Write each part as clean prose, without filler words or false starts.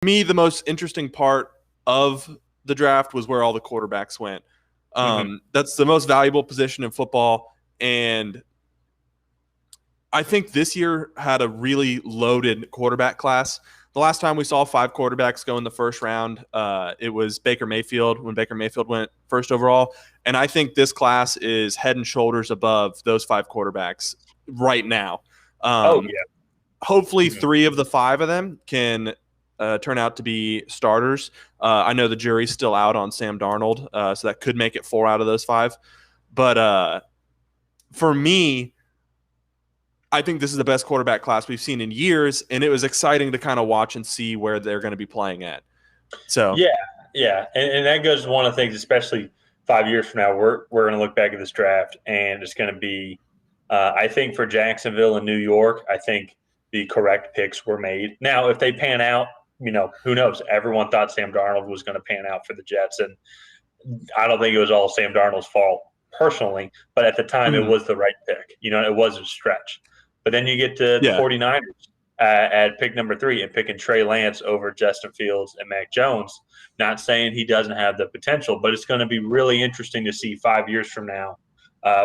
me, the most interesting part of the draft was where all the quarterbacks went. That's the most valuable position in football, and I think this year had a really loaded quarterback class. The last time we saw 5 quarterbacks go in the first round, it was Baker Mayfield when Baker Mayfield went first overall. And I think this class is head and shoulders above those 5 quarterbacks right now. Hopefully 3 of the 5 of them can turn out to be starters. I know the jury's still out on Sam Darnold, so that could make it 4 out of those 5. But for me, I think this is the best quarterback class we've seen in years, and it was exciting to kind of watch and see where they're going to be playing at. So yeah, and that goes to one of the things, especially 5 years from now, we're going to look back at this draft, and it's going to be, I think for Jacksonville and New York, I think the correct picks were made. Now, if they pan out, who knows? Everyone thought Sam Darnold was going to pan out for the Jets, and I don't think it was all Sam Darnold's fault personally, but at the time it was the right pick. It was a stretch. But then you get to the 49ers at pick number 3 and picking Trey Lance over Justin Fields and Mac Jones. Not saying he doesn't have the potential, but it's going to be really interesting to see 5 years from now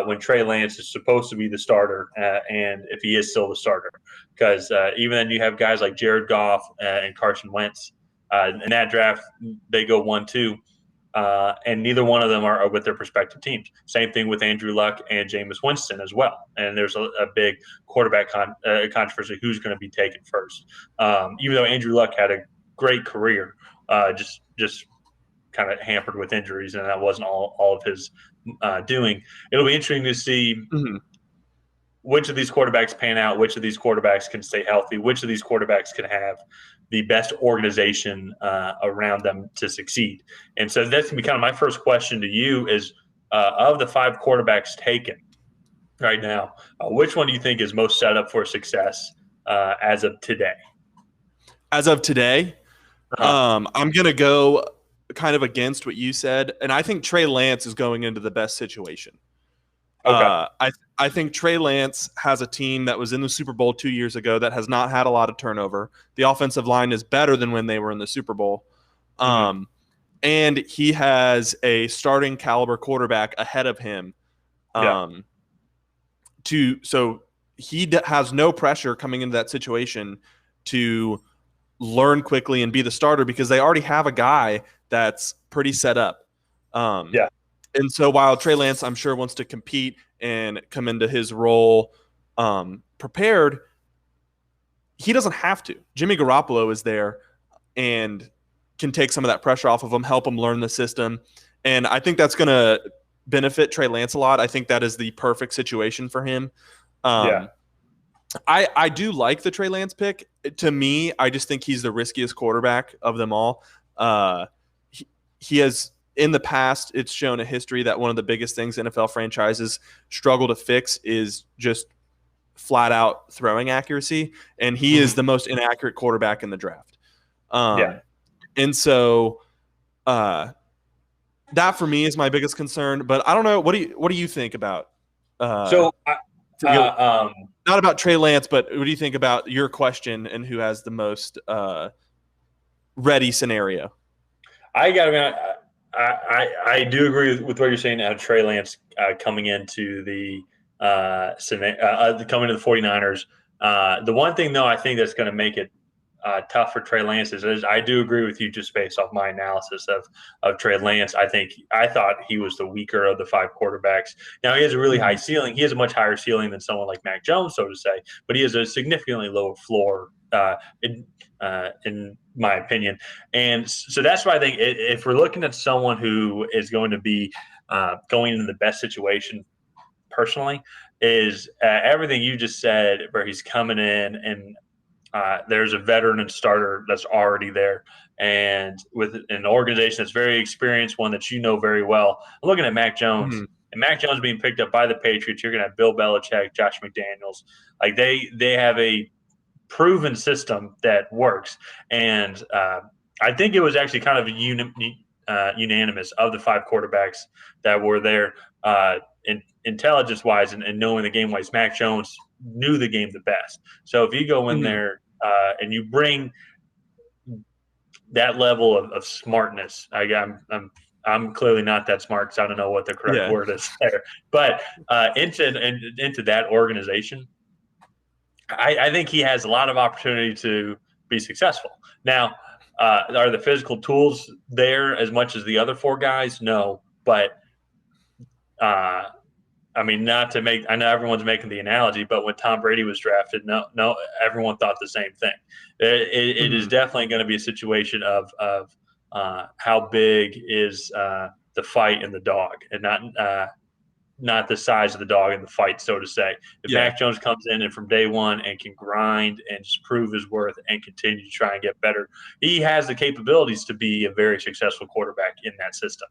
when Trey Lance is supposed to be the starter and if he is still the starter. Because even then you have guys like Jared Goff and Carson Wentz. In that draft, they go 1-2. And neither one of them are with their respective teams. Same thing with Andrew Luck and Jameis Winston as well. And there's a big quarterback controversy who's going to be taken first. Even though Andrew Luck had a great career, just kind of hampered with injuries, and that wasn't all of his doing. It'll be interesting to see which of these quarterbacks pan out, which of these quarterbacks can stay healthy, which of these quarterbacks can have the best organization around them to succeed. And so that's going to be kind of my first question to you is, of the 5 quarterbacks taken right now, which one do you think is most set up for success as of today? As of today, I'm going to go kind of against what you said, and I think Trey Lance is going into the best situation. Okay. I think Trey Lance has a team that was in the Super Bowl 2 years ago that has not had a lot of turnover. The offensive line is better than when they were in the Super Bowl. And he has a starting caliber quarterback ahead of him. So he has no pressure coming into that situation to learn quickly and be the starter because they already have a guy that's pretty set up. And so while Trey Lance, I'm sure, wants to compete and come into his role prepared, he doesn't have to. Jimmy Garoppolo is there and can take some of that pressure off of him, help him learn the system. And I think that's going to benefit Trey Lance a lot. I think that is the perfect situation for him. I do like the Trey Lance pick. To me, I just think he's the riskiest quarterback of them all. He has – in the past, it's shown a history that one of the biggest things NFL franchises struggle to fix is just flat-out throwing accuracy, and he is the most inaccurate quarterback in the draft. And so that, for me, is my biggest concern. But I don't know. What do you think about not about Trey Lance, but what do you think about your question and who has the most ready scenario? I do agree with what you're saying now. Trey Lance coming into the coming to the 49ers. The one thing, though, I think that's going to make it tough for Trey Lance is I do agree with you just based off my analysis of Trey Lance. I thought he was the weaker of the 5 quarterbacks. Now, he has a really high ceiling. He has a much higher ceiling than someone like Mac Jones, so to say, but he has a significantly lower floor in my opinion. And so that's why I think if we're looking at someone who is going to be going into the best situation personally is everything you just said, where he's coming in and there's a veteran and starter that's already there. And with an organization that's very experienced, one that very well. I'm looking at Mac Jones. And Mac Jones being picked up by the Patriots, you're going to have Bill Belichick, Josh McDaniels. Like they have a proven system that works. And I think it was actually kind of unanimous of the 5 quarterbacks that were there intelligence-wise and knowing the game-wise. Mac Jones knew the game the best. So if you go in there and you bring that level of smartness. I'm clearly not that smart, so I don't know what the correct word is there. But into that organization, I think he has a lot of opportunity to be successful. Now, are the physical tools there as much as the other four guys? No, but I mean, not to make. I know everyone's making the analogy, but when Tom Brady was drafted, no, everyone thought the same thing. It is definitely going to be a situation of how big is the fight and the dog, and not the size of the dog in the fight, so to say. If Mac Jones comes in and from day one and can grind and just prove his worth and continue to try and get better, he has the capabilities to be a very successful quarterback in that system.